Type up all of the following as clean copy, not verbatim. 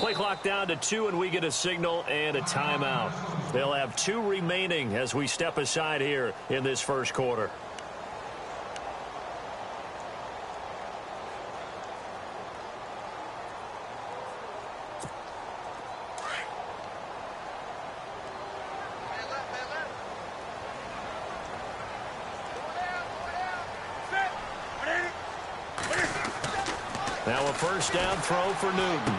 Play clock down to 2, and we get a signal and a timeout. They'll have 2 remaining as we step aside here in this first quarter. Now a first down throw for Newton.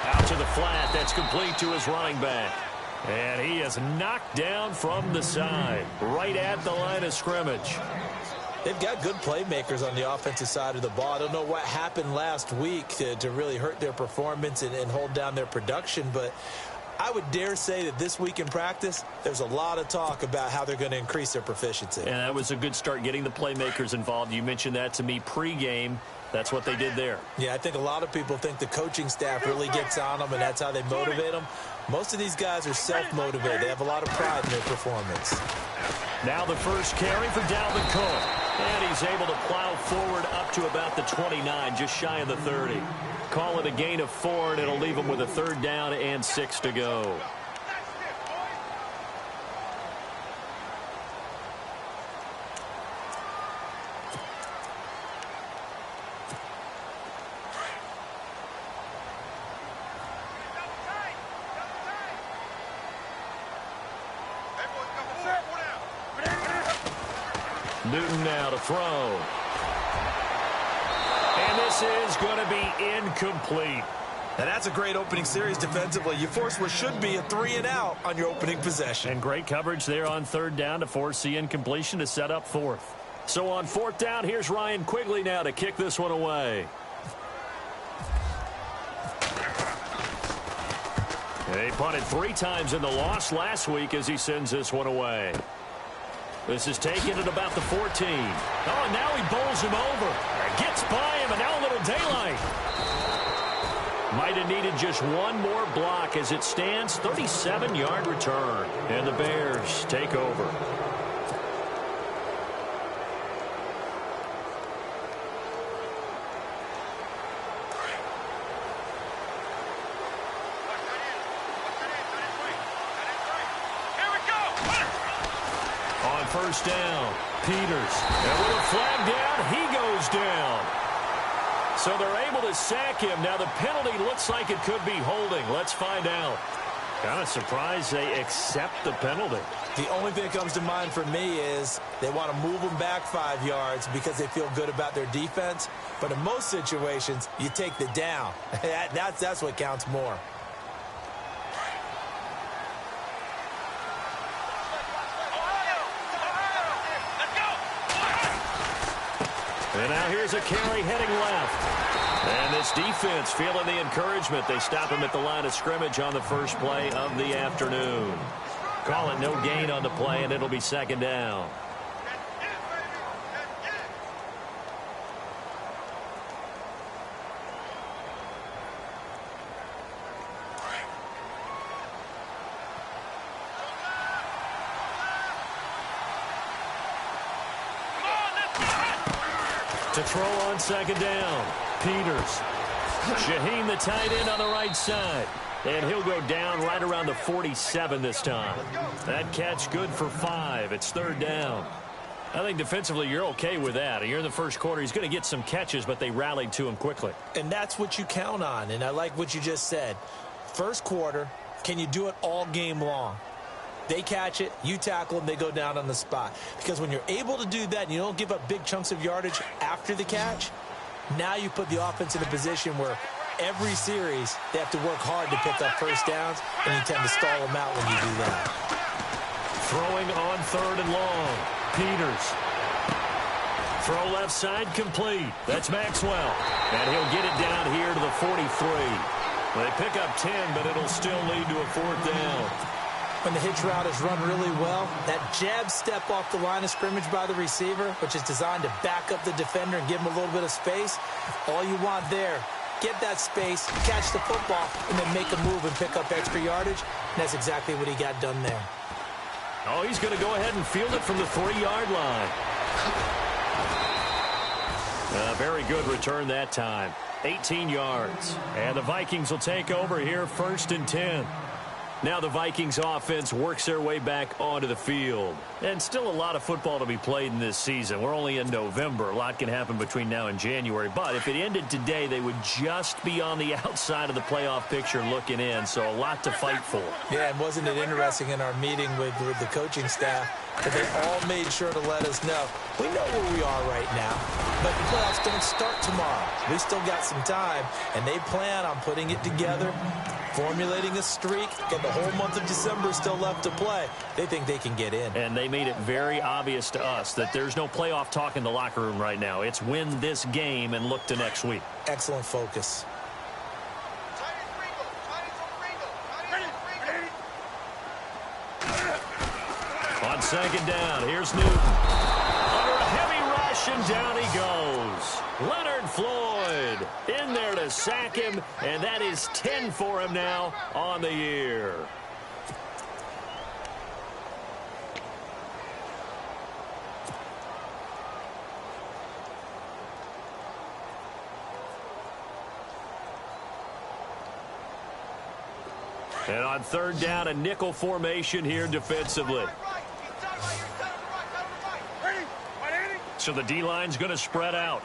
Out to the flat. That's complete to his running back. And he is knocked down from the side, right at the line of scrimmage. They've got good playmakers on the offensive side of the ball. I don't know what happened last week to really hurt their performance and hold down their production, but I would dare say that this week in practice, there's a lot of talk about how they're going to increase their proficiency. And that was a good start, getting the playmakers involved. You mentioned that to me pregame. That's what they did there. Yeah, I think a lot of people think the coaching staff really gets on them, and that's how they motivate them. Most of these guys are self-motivated. They have a lot of pride in their performance. Now the first carry for Dalvin Cook. And he's able to plow forward up to about the 29, just shy of the 30. Call it a gain of 4, and it'll leave him with a 3rd down and 6 to go. Newton now to throw. And this is going to be incomplete. And that's a great opening series defensively. You force what should be a 3-and-out on your opening possession. And great coverage there on 3rd down to force the incompletion to set up 4th. So on 4th down, here's Ryan Quigley now to kick this one away. He punted 3 times in the loss last week as he sends this one away. This is taken at about the 14. Oh, and now he bowls him over. Gets by him, and now a little daylight. Might have needed just one more block as it stands. 37-yard return. And the Bears take over. First down, Peters. And with a flag down, he goes down. So they're able to sack him. Now the penalty looks like it could be holding. Let's find out. Kind of surprised they accept the penalty. The only thing that comes to mind for me is they want to move them back 5 yards because they feel good about their defense. But in most situations, you take the down. That's what counts more. And now here's a carry heading left. And this defense feeling the encouragement. They stop him at the line of scrimmage on the first play of the afternoon. Call it no gain on the play, and it'll be 2nd down. To throw on 2nd down, Peters. Shaheen, the tight end, on the right side. And he'll go down right around the 47 this time. That catch good for 5. It's 3rd down. I think defensively you're okay with that. You're in the first quarter. He's going to get some catches, but they rallied to him quickly. And that's what you count on. And I like what you just said. First quarter, can you do it all game long? They catch it, you tackle them, they go down on the spot. Because when you're able to do that and you don't give up big chunks of yardage after the catch, now you put the offense in a position where every series they have to work hard to pick up first downs, and you tend to stall them out when you do that. Throwing on 3rd and long. Peters. Throw left side complete. That's Maxwell. And he'll get it down here to the 43. They pick up 10, but it'll still lead to a 4th down. When the hitch route is run really well, that jab step off the line of scrimmage by the receiver, which is designed to back up the defender and give him a little bit of space, all you want there, get that space, catch the football, and then make a move and pick up extra yardage. And that's exactly what he got done there. Oh, he's going to go ahead and field it from the 3-yard line. A very good return that time. 18 yards. And the Vikings will take over here, 1st and 10. Now the Vikings offense works their way back onto the field. And still a lot of football to be played in this season. We're only in November. A lot can happen between now and January. But if it ended today, they would just be on the outside of the playoff picture looking in. So a lot to fight for. Yeah, and wasn't it interesting in our meeting with the coaching staff that they all made sure to let us know, we know where we are right now, but the playoffs don't start tomorrow. We still got some time, and they plan on putting it together, formulating a streak, and the whole month of December still left to play. They think they can get in. And they made it very obvious to us that there's no playoff talk in the locker room right now. It's win this game and look to next week. Excellent focus. On 2nd down, here's Newton. Under a heavy rush, and down he goes. Leonard Floyd in there to sack him, and that is 10 for him now on the year. And on 3rd down, a nickel formation here defensively. So the D-line's going to spread out.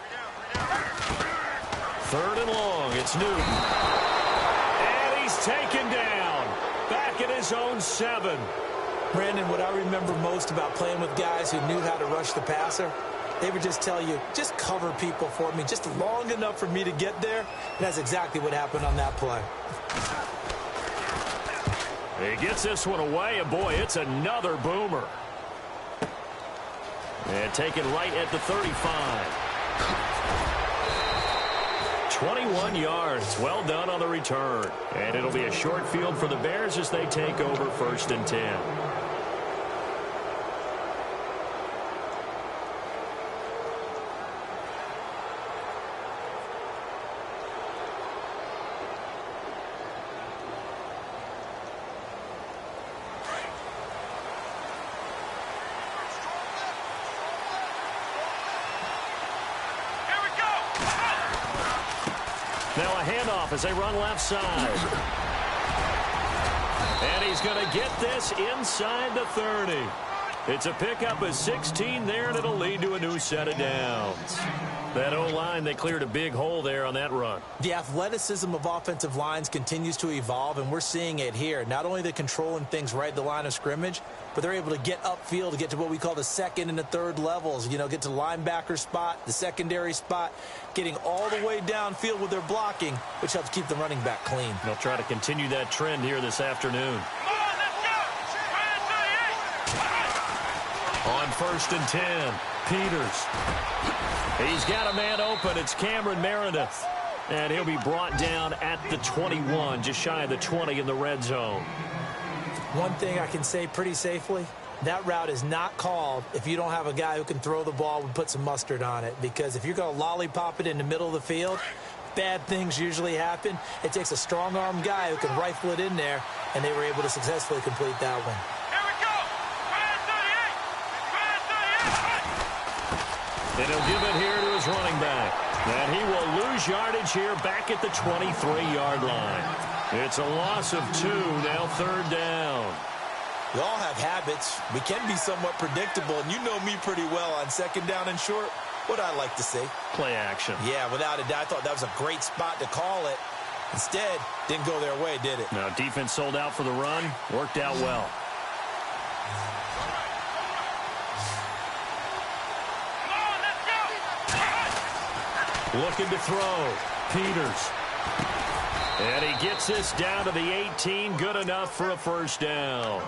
3rd and long. It's Newton. And he's taken down. Back at his own 7. Brandon, what I remember most about playing with guys who knew how to rush the passer, they would just tell you, just cover people for me, just long enough for me to get there. And that's exactly what happened on that play. He gets this one away, and boy, it's another boomer. And taken right at the 35. 21 yards. Well done on the return. And it'll be a short field for the Bears as they take over 1st and 10. Now a handoff as they run left side. And he's going to get this inside the 30. It's a pickup of 16 there, and it'll lead to a new set of downs. That O-line, they cleared a big hole there on that run. The athleticism of offensive lines continues to evolve, and we're seeing it here. Not only the controlling things right at the line of scrimmage, but they're able to get upfield to get to what we call the 2nd and the 3rd levels. You know, get to the linebacker spot, the secondary spot, getting all the way downfield with their blocking, which helps keep the running back clean. They'll try to continue that trend here this afternoon. On 1st and 10, Peters. He's got a man open. It's Cameron Meredith. And he'll be brought down at the 21, just shy of the 20 in the red zone. One thing I can say pretty safely, that route is not called if you don't have a guy who can throw the ball and put some mustard on it. Because if you're going to lollipop it in the middle of the field, bad things usually happen. It takes a strong-armed guy who can rifle it in there, and they were able to successfully complete that one. And he'll give it here to his running back. And he will lose yardage here back at the 23-yard line. It's a loss of 2, now 3rd down. We all have habits. We can be somewhat predictable, and you know me pretty well on 2nd down and short. What I like to see. Play action. Yeah, without a doubt. I thought that was a great spot to call it. Instead, didn't go their way, did it? Now, defense sold out for the run. Worked out well. Looking to throw. Peters. And he gets this down to the 18. Good enough for a 1st down.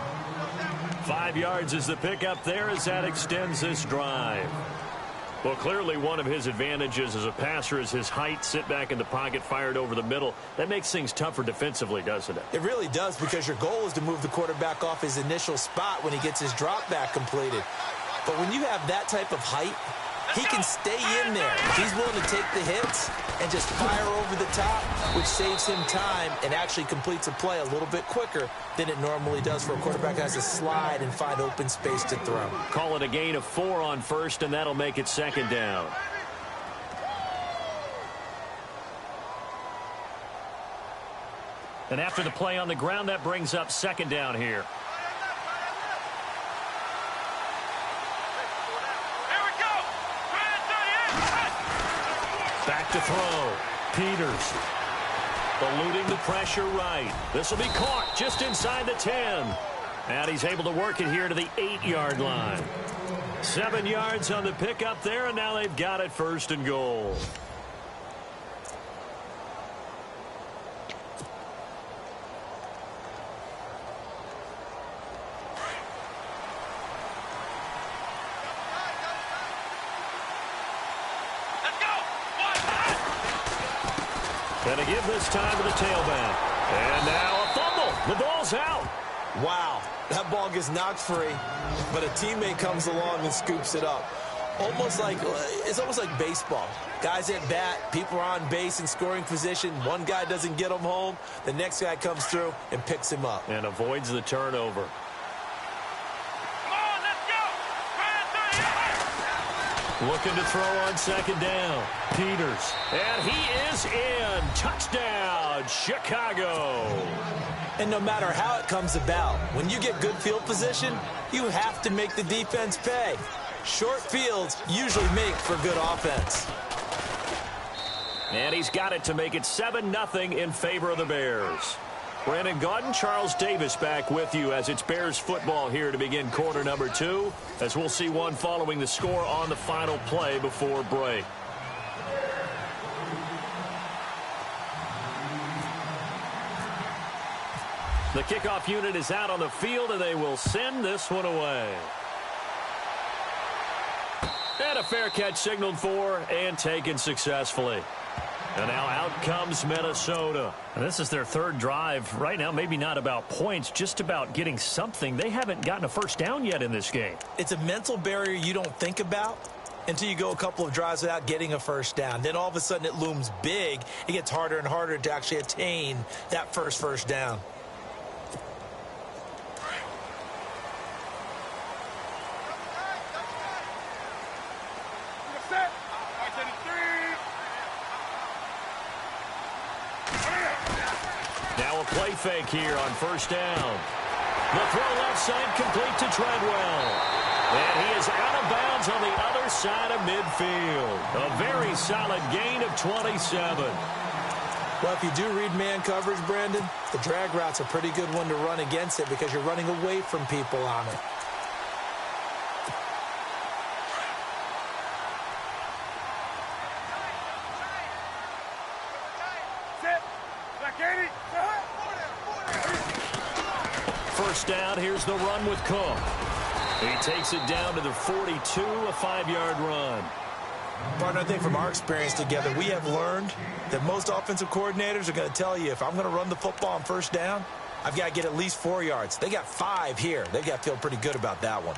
5 yards is the pickup there as that extends this drive. Well, clearly one of his advantages as a passer is his height. Sit back in the pocket, fired over the middle. That makes things tougher defensively, doesn't it? It really does, because your goal is to move the quarterback off his initial spot when he gets his drop back completed. But when you have that type of height, he can stay in there. He's willing to take the hits and just fire over the top, which saves him time and actually completes a play a little bit quicker than it normally does for a quarterback that has to slide and find open space to throw. Call it a gain of 4 on 1st, and that'll make it 2nd down. And after the play on the ground, that brings up second down here. Back to throw. Peters. Eluding the pressure right. This will be caught just inside the 10. And he's able to work it here to the 8-yard line. 7 yards on the pickup there, and now they've got it first and goal. Going to give this time to the tailback. And now a fumble. The ball's out. Wow, that ball gets knocked free, but a teammate comes along and scoops it up. It's almost like baseball. Guys at bat, people are on base in scoring position. One guy doesn't get him home. The next guy comes through and picks him up. And avoids the turnover. Looking to throw on second down. Peters. And he is in. Touchdown, Chicago. And no matter how it comes about, when you get good field position, you have to make the defense pay. Short fields usually make for good offense. And he's got it to make it 7-0 in favor of the Bears. Brandon Gaudin, Charles Davis back with you as it's Bears football here to begin quarter number 2, as we'll see one following the score on the final play before break. The kickoff unit is out on the field, and they will send this one away. And a fair catch signaled for and taken successfully. And now out comes Minnesota. And this is their third drive. Right now, maybe not about points, just about getting something. They haven't gotten a first down yet in this game. It's a mental barrier you don't think about until you go a couple of drives without getting a first down. Then all of a sudden it looms big. It gets harder and harder to actually attain that first down. Now a play fake here on first down. The throw left side complete to Treadwell. And he is out of bounds on the other side of midfield. A very solid gain of 27. Well, if you do read man coverage, Brandon, the drag route's a pretty good one to run against it because you're running away from people on it. First down, here's the run with Cook. He takes it down to the 42, a 5-yard run. Partner, I think from our experience together, we have learned that most offensive coordinators are going to tell you, if I'm going to run the football on first down, I've got to get at least 4 yards. They got 5 here. They've got to feel pretty good about that one.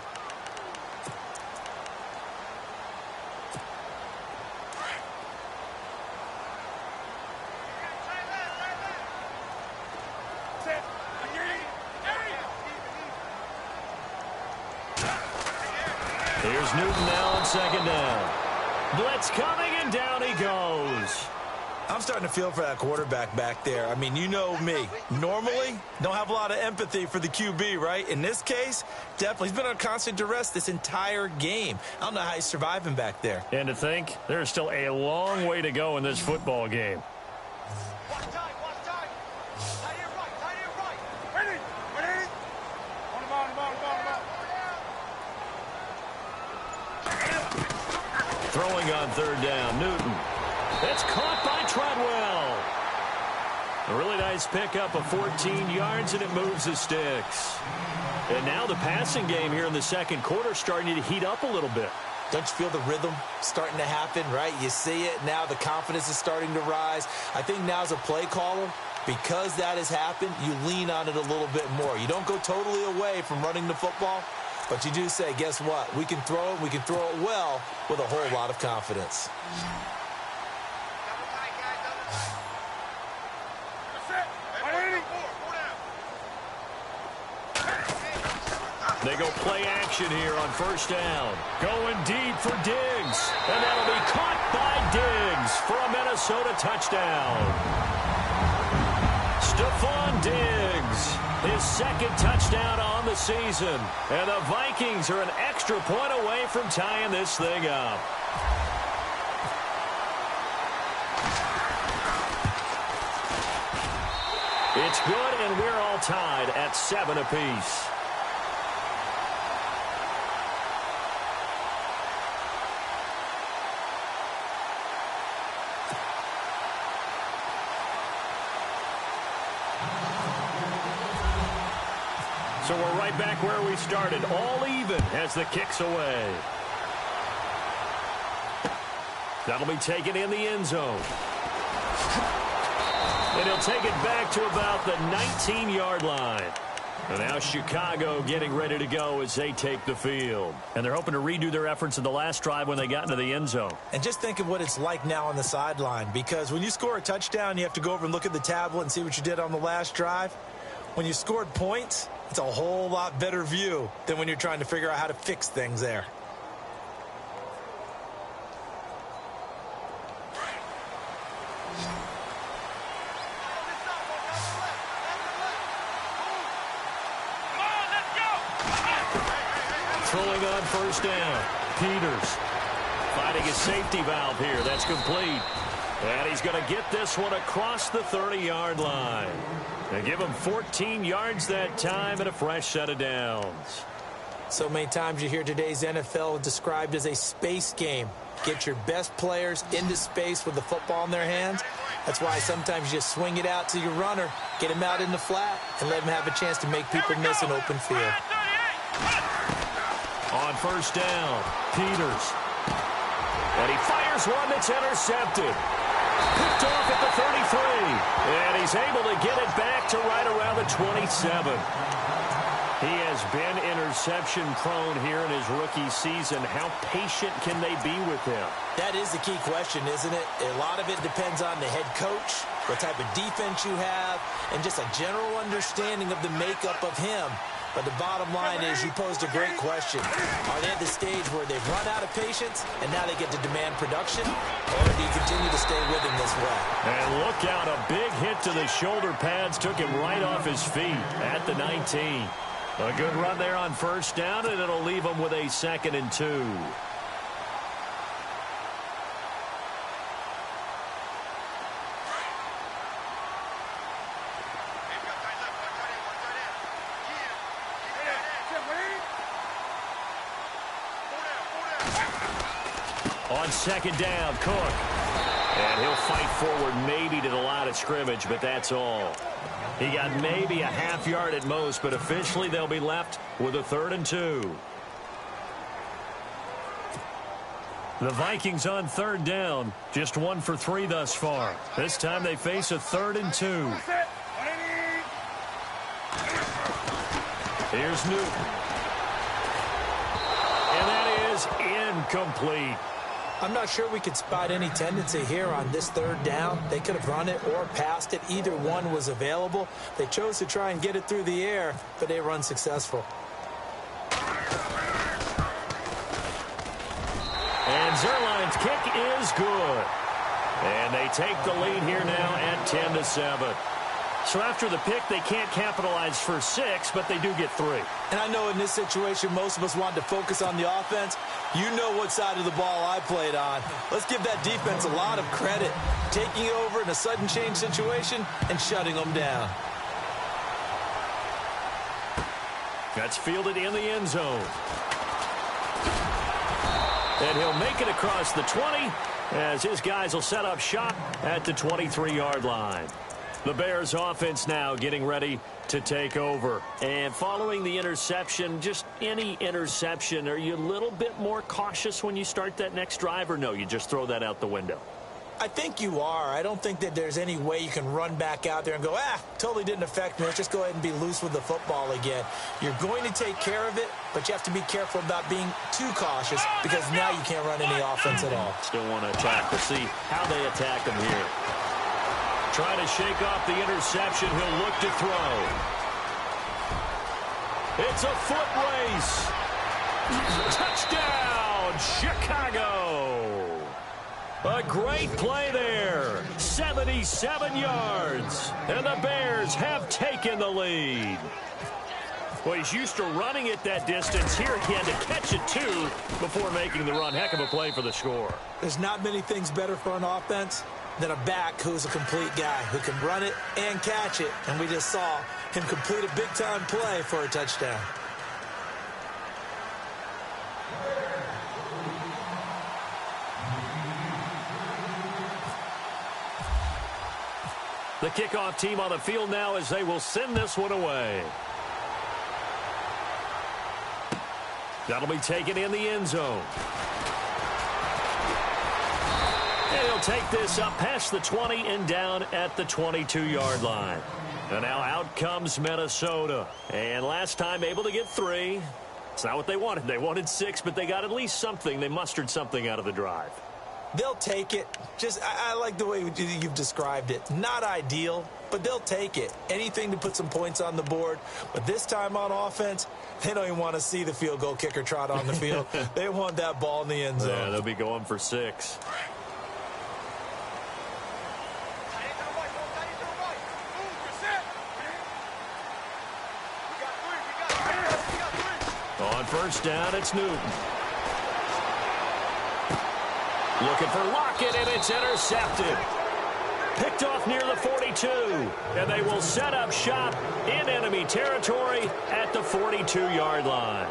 Here's Newton now on second down. Blitz coming, and down he goes. I'm starting to feel for that quarterback back there. I mean, you know me. Normally, don't have a lot of empathy for the QB, right? In this case, definitely. He's been on constant duress this entire game. I don't know how he's surviving back there. And to think, there's still a long way to go in this football game. Throwing on third down, Newton. It's caught by Treadwell. A really nice pickup of 14 yards, and it moves the sticks. And now the passing game here in the second quarter starting to heat up a little bit. Don't you feel the rhythm starting to happen, right? You see it. Now the confidence is starting to rise. I think now as a play caller, because that has happened, you lean on it a little bit more. You don't go totally away from running the football, but you do say, guess what? We can throw it. We can throw it well with a whole lot of confidence. They go play action here on first down. Going deep for Diggs. And that'll be caught by Diggs for a Minnesota touchdown. Stephon Diggs, his second touchdown on the season. And the Vikings are an extra point away from tying this thing up. It's good, and we're all tied at 7 apiece. So we're right back where we started, all even as the kick's away. That'll be taken in the end zone. And he'll take it back to about the 19-yard line. And now Chicago getting ready to go as they take the field. And they're hoping to redo their efforts in the last drive when they got into the end zone. And just think of what it's like now on the sideline, because when you score a touchdown, you have to go over and look at the tablet and see what you did on the last drive. When you scored points, it's a whole lot better view than when you're trying to figure out how to fix things there. Throwing on first down. Peters fighting his safety valve here. That's complete. And he's going to get this one across the 30-yard line. They give him 14 yards that time and a fresh set of downs. So many times you hear today's NFL described as a space game. Get your best players into space with the football in their hands. That's why sometimes you just swing it out to your runner, get him out in the flat, and let him have a chance to make people miss an open field. On first down, Peters. And he fires one that's intercepted. Picked off at the 33. And he's able to get it back to right around the 27. He has been interception prone here in his rookie season. How patient can they be with him? That is the key question, isn't it? A lot of it depends on the head coach, what type of defense you have, and just a general understanding of the makeup of him. But the bottom line is you posed a great question. Are they at the stage where they've run out of patience and now they get to demand production? Or do you continue to stay with him this way? And look out, a big hit to the shoulder pads took him right off his feet at the 19. A good run there on first down, and it'll leave him with a 2nd and 2. On second down, Cook. And he'll fight forward maybe to the line of scrimmage, but that's all. He got maybe a half yard at most, but officially they'll be left with a 3rd and 2. The Vikings on 3rd down, just 1 for 3 thus far. This time they face a 3rd and 2. Here's Newton. And that is incomplete. I'm not sure we could spot any tendency here on this 3rd down. They could have run it or passed it. Either one was available. They chose to try and get it through the air, but they were unsuccessful. And Zerline's kick is good. And they take the lead here now at 10-7. So after the pick, they can't capitalize for 6, but they do get 3. And I know in this situation, most of us wanted to focus on the offense. You know what side of the ball I played on. Let's give that defense a lot of credit. Taking over in a sudden change situation and shutting them down. That's fielded in the end zone. And he'll make it across the 20 as his guys will set up shop at the 23-yard line. The Bears offense now getting ready to take over. And following the interception, just any interception, are you a little bit more cautious when you start that next drive, or no, you just throw that out the window? I think you are. I don't think that there's any way you can run back out there and go, totally didn't affect me. Let's just go ahead and be loose with the football again. You're going to take care of it, but you have to be careful about being too cautious because now you can't run any offense at all. Still want to attack. We'll see how they attack him here. Trying to shake off the interception. He'll look to throw. It's a foot race. Touchdown, Chicago. A great play there. 77 yards. And the Bears have taken the lead. Well, he's used to running it that distance. Here he had to catch it, too, before making the run. Heck of a play for the score. There's not many things better for an offense than a back who's a complete guy who can run it and catch it. And we just saw him complete a big-time play for a touchdown. The kickoff team on the field now as they will send this one away. That'll be taken in the end zone. And he'll take this up past the 20 and down at the 22-yard line. And now out comes Minnesota. And last time able to get 3. It's not what they wanted. They wanted 6, but they got at least something. They mustered something out of the drive. They'll take it. I like the way you've described it. Not ideal, but they'll take it. Anything to put some points on the board. But this time on offense, they don't even want to see the field goal kicker trot on the field. They want that ball in the end zone. Yeah, they'll be going for 6. On first down, it's Newton. Looking for Lockett, and it's intercepted. Picked off near the 42, and they will set up shop in enemy territory at the 42-yard line.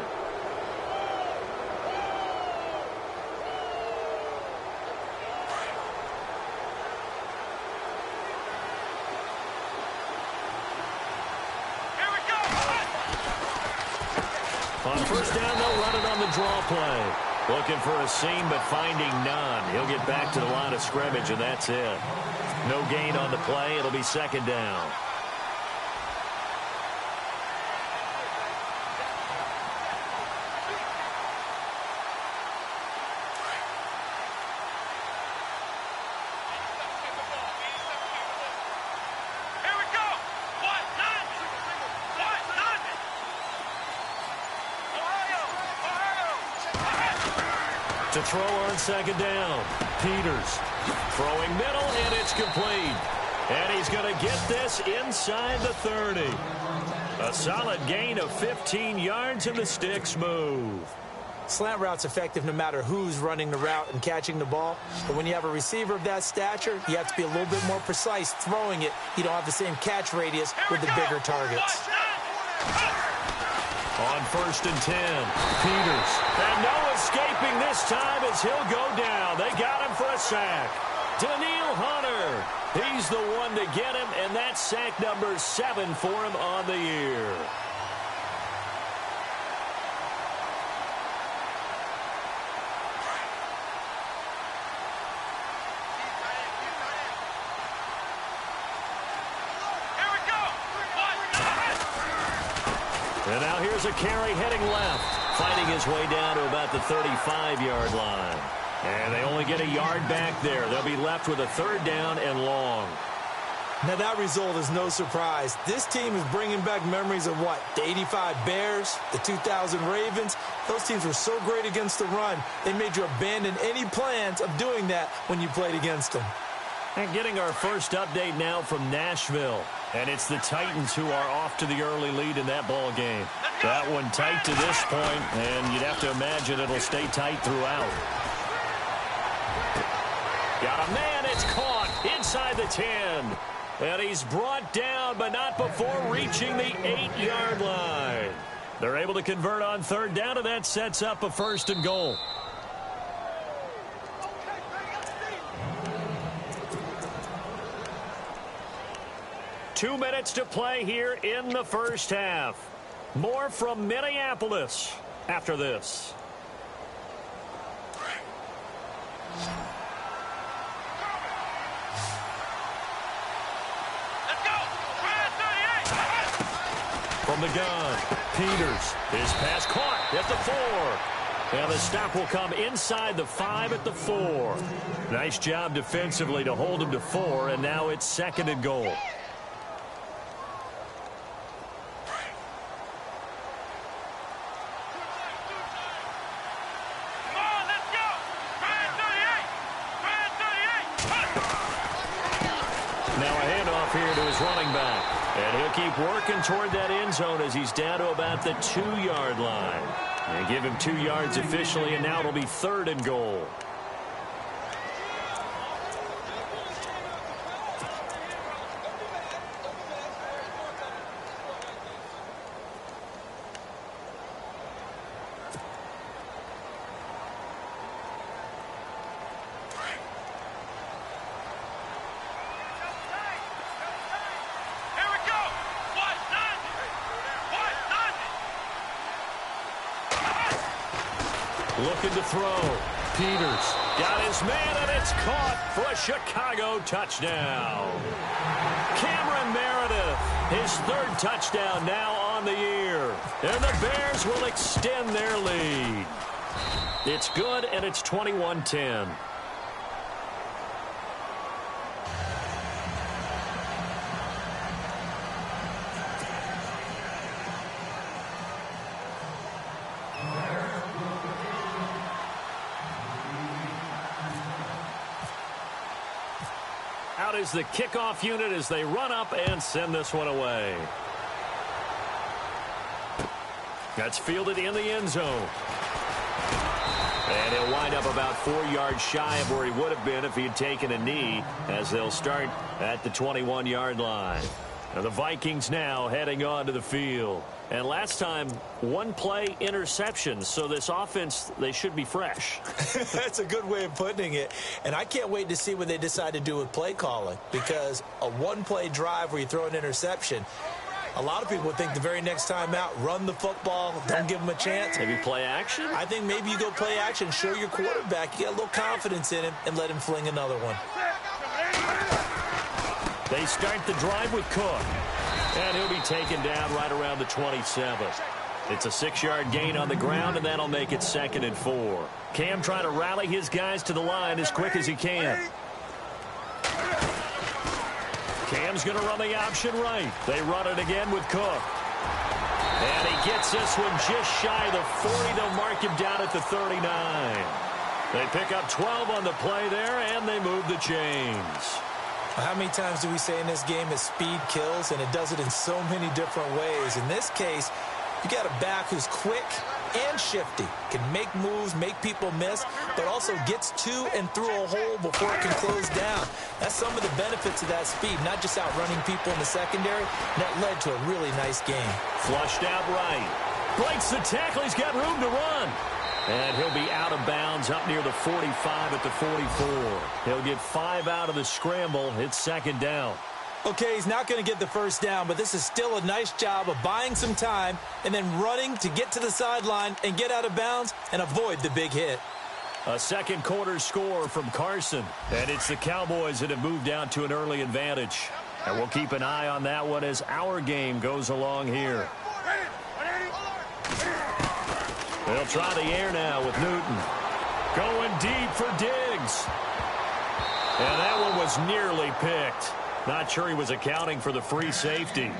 On first down, they'll run it on the draw play. Looking for a seam, but finding none. He'll get back to the line of scrimmage, and that's it. No gain on the play. It'll be second down. To throw on second down. Peters throwing middle, and it's complete. And he's going to get this inside the 30. A solid gain of 15 yards, and the sticks move. Slant route's effective no matter who's running the route and catching the ball. But when you have a receiver of that stature, you have to be a little bit more precise throwing it. You don't have the same catch radius with the bigger targets. On first and 10, Peters. And no escaping this time as he'll go down. They got him for a sack. Daniil Hunter. He's the one to get him, and that's sack number 7 for him on the year. And now here's a carry heading left, fighting his way down to about the 35-yard line. And they only get a yard back there. They'll be left with a third down and long. Now that result is no surprise. This team is bringing back memories of what? The 85 Bears, the 2000 Ravens. Those teams were so great against the run, they made you abandon any plans of doing that when you played against them. And getting our first update now from Nashville. And it's the Titans who are off to the early lead in that ball game. That one tight to this point, and you'd have to imagine it'll stay tight throughout. Got a man, it's caught inside the 10. And he's brought down, but not before reaching the 8-yard line. They're able to convert on third down, and that sets up a first and goal. Two minutes to play here in the first half. More from Minneapolis after this. From the gun, Peters. His pass caught at the 4. And the stop will come inside the 5 at the 4. Nice job defensively to hold him to 4, and now it's second and goal. off here to his running back. And he'll keep working toward that end zone as he's down to about the 2-yard line. And give him 2 yards officially, and now it'll be 3rd and goal. Looking to throw. Peters got his man, and it's caught for a Chicago touchdown. Cameron Meredith, his 3rd touchdown now on the year. And the Bears will extend their lead. It's good, and it's 21-10. Out is the kickoff unit as they run up and send this one away. That's fielded in the end zone. And he'll wind up about 4 yards shy of where he would have been if he had taken a knee, as they'll start at the 21-yard line. Now the Vikings now heading on to the field. And last time, 1-play interception. So this offense, they should be fresh. That's a good way of putting it. And I can't wait to see what they decide to do with play calling. Because a 1-play drive where you throw an interception, a lot of people would think the very next time out, run the football, don't give them a chance. Maybe play action? I think maybe you go play action, show your quarterback you got a little confidence in him, and let him fling another one. They start the drive with Cook. And he'll be taken down right around the 27. It's a 6-yard gain on the ground, and that'll make it 2nd and 4. Cam trying to rally his guys to the line as quick as he can. Cam's going to run the option right. They run it again with Cook. And he gets this one just shy of the 40. They'll mark him down at the 39. They pick up 12 on the play there, and they move the chains. How many times do we say in this game that speed kills, and it does it in so many different ways? In this case, you got a back who's quick and shifty, can make moves, make people miss, but also gets to and through a hole before it can close down. That's some of the benefits of that speed, not just outrunning people in the secondary. That led to a really nice game. Flushed out right. Breaks the tackle. He's got room to run. And he'll be out of bounds up near the 45 at the 44. He'll get 5 out of the scramble. It's 2nd down. Okay, he's not going to get the first down, but this is still a nice job of buying some time and then running to get to the sideline and get out of bounds and avoid the big hit. A 2nd quarter score from Carson. And it's the Cowboys that have moved down to an early advantage. And we'll keep an eye on that one as our game goes along here. They'll try the air now with Newton. Going deep for Diggs. And that one was nearly picked. Not sure he was accounting for the free safety.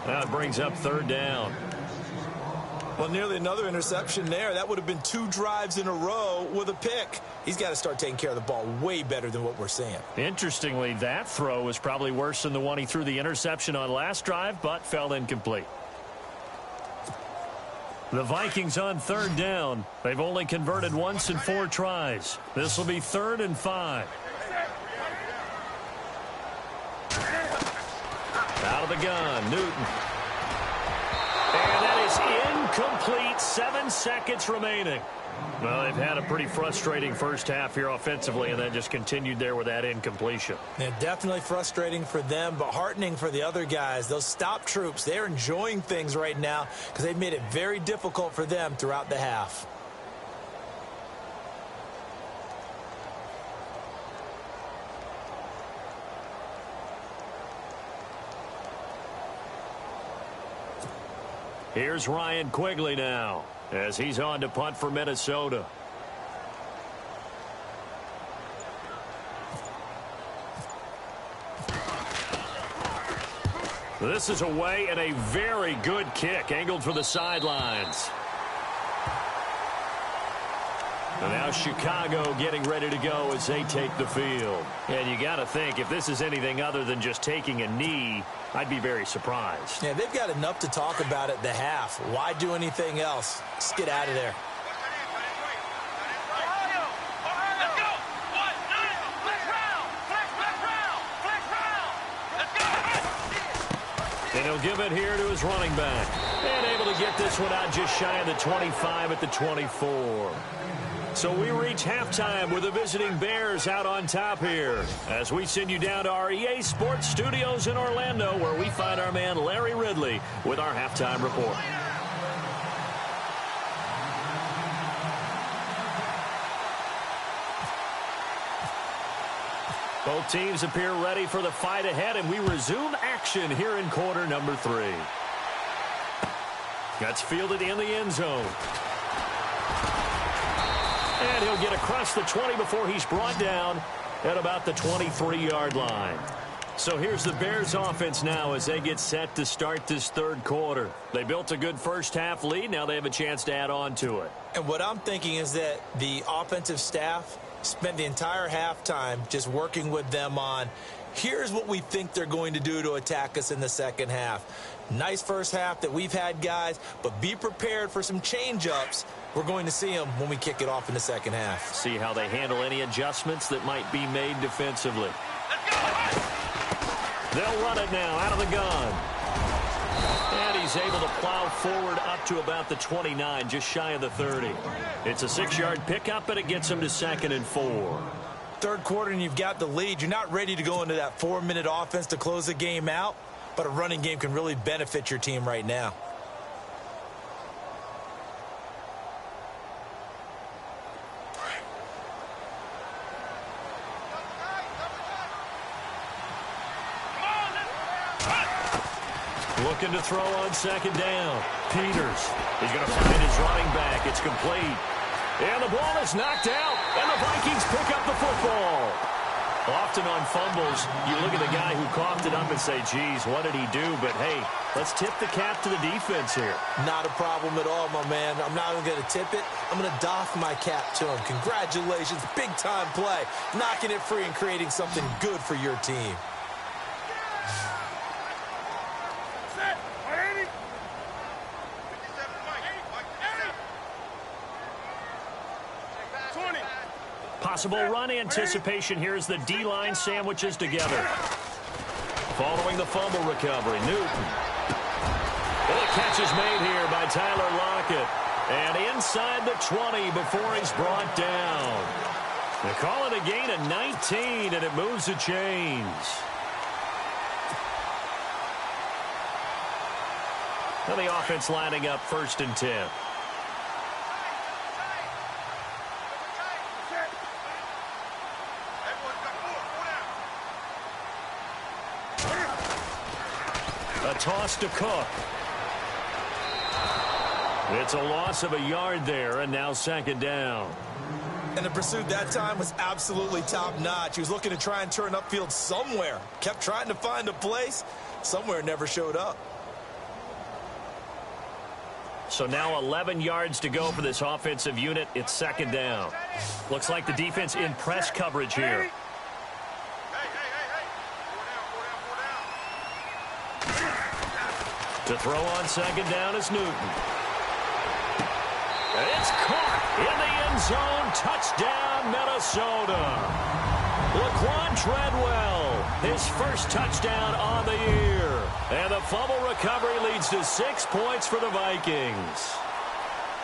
That brings up 3rd down. Well, nearly another interception there. That would have been 2 drives in a row with a pick. He's got to start taking care of the ball way better than what we're seeing. Interestingly, that throw was probably worse than the one he threw the interception on last drive, but fell incomplete. The Vikings on 3rd down. They've only converted once in 4 tries. This will be 3rd and 5. Out of the gun, Newton. And that is incomplete. 7 seconds remaining. Well, they've had a pretty frustrating first half here offensively, and then just continued there with that incompletion. Yeah, definitely frustrating for them, but heartening for the other guys. Those stop troops, they're enjoying things right now because they've made it very difficult for them throughout the half. Here's Ryan Quigley now as he's on to punt for Minnesota. This is away and a very good kick angled for the sidelines. And now Chicago getting ready to go as they take the field. And you got to think, if this is anything other than just taking a knee, I'd be very surprised. Yeah, they've got enough to talk about at the half. Why do anything else? Just get out of there. And he'll give it here to his running back. And able to get this one out just shy of the 25 at the 24. So we reach halftime with the visiting Bears out on top here as we send you down to our EA Sports Studios in Orlando, where we find our man Larry Ridley with our halftime report. Both teams appear ready for the fight ahead, and we resume action here in quarter number 3. That's fielded in the end zone. And he'll get across the 20 before he's brought down at about the 23-yard line. So here's the Bears offense now as they get set to start this third quarter. They built a good first-half lead. Now they have a chance to add on to it. And what I'm thinking is that the offensive staff spent the entire halftime just working with them on, here's what we think they're going to do to attack us in the second half. Nice first half that we've had, guys, but be prepared for some change-ups. We're going to see them when we kick it off in the second half. See how they handle any adjustments that might be made defensively. They'll run it now out of the gun. And he's able to plow forward up to about the 29, just shy of the 30. It's a 6-yard pickup, but it gets him to 2nd and 4. Third quarter, and you've got the lead. You're not ready to go into that 4-minute offense to close the game out, but a running game can really benefit your team right now. Looking to throw on 2nd down. Peters. He's going to find his running back. It's complete. And the ball is knocked out. And the Vikings pick up the football. Often on fumbles, you look at the guy who coughed it up and say, geez, what did he do? But, hey, let's tip the cap to the defense here. Not a problem at all, my man. I'm not even going to tip it. I'm going to doff my cap to him. Congratulations. Big-time play. Knocking it free and creating something good for your team. Possible run anticipation here as the D-line sandwiches together. Following the fumble recovery, Newton. And the catch is made here by Tyler Lockett. And inside the 20 before he's brought down. They call it a gain of 19, and it moves the chains. Now the offense lining up 1st and 10. A toss to Cook. It's a loss of a yard there, and now 2nd down. And the pursuit that time was absolutely top-notch. He was looking to try and turn upfield somewhere. Kept trying to find a place. Somewhere never showed up. So now 11 yards to go for this offensive unit. It's 2nd down. Looks like the defense in press coverage here. To throw on 2nd down is Newton. And it's caught in the end zone. Touchdown, Minnesota. Laquan Treadwell, his first touchdown on the year. And the fumble recovery leads to 6 points for the Vikings.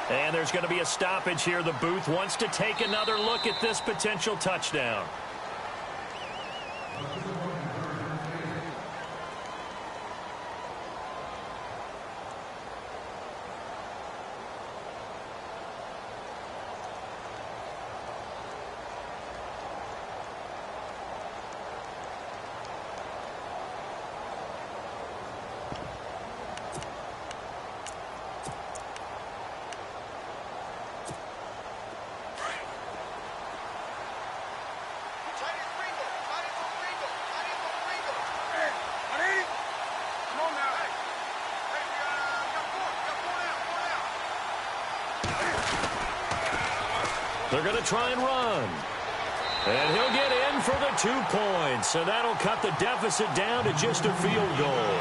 And there's going to be a stoppage here. The booth wants to take another look at this potential touchdown. They're going to try and run. And he'll get in for the 2 points. And that'll cut the deficit down to just a field goal.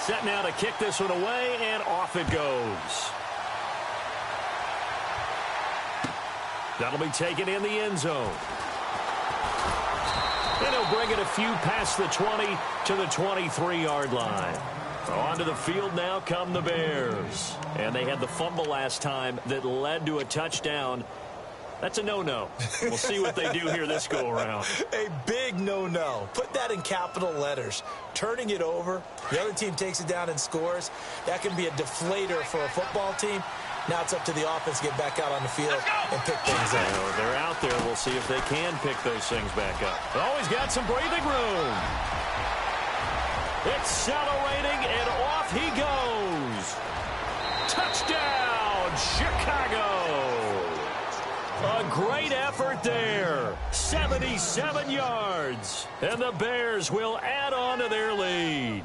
Set now to kick this one away, and off it goes. That'll be taken in the end zone. And he'll bring it a few past the 20 to the 23-yard line. Onto the field now come the Bears. And they had the fumble last time that led to a touchdown. That's a no-no. We'll see what they do here this go-around. A big no-no. Put that in capital letters. Turning it over, the other team takes it down and scores. That can be a deflator for a football team. Now it's up to the offense to get back out on the field and pick things up. Well, they're out there. We'll see if they can pick those things back up. Oh, he's got some breathing room. Accelerating, and off he goes. Touchdown, Chicago. A great effort there. 77 yards. And the Bears will add on to their lead.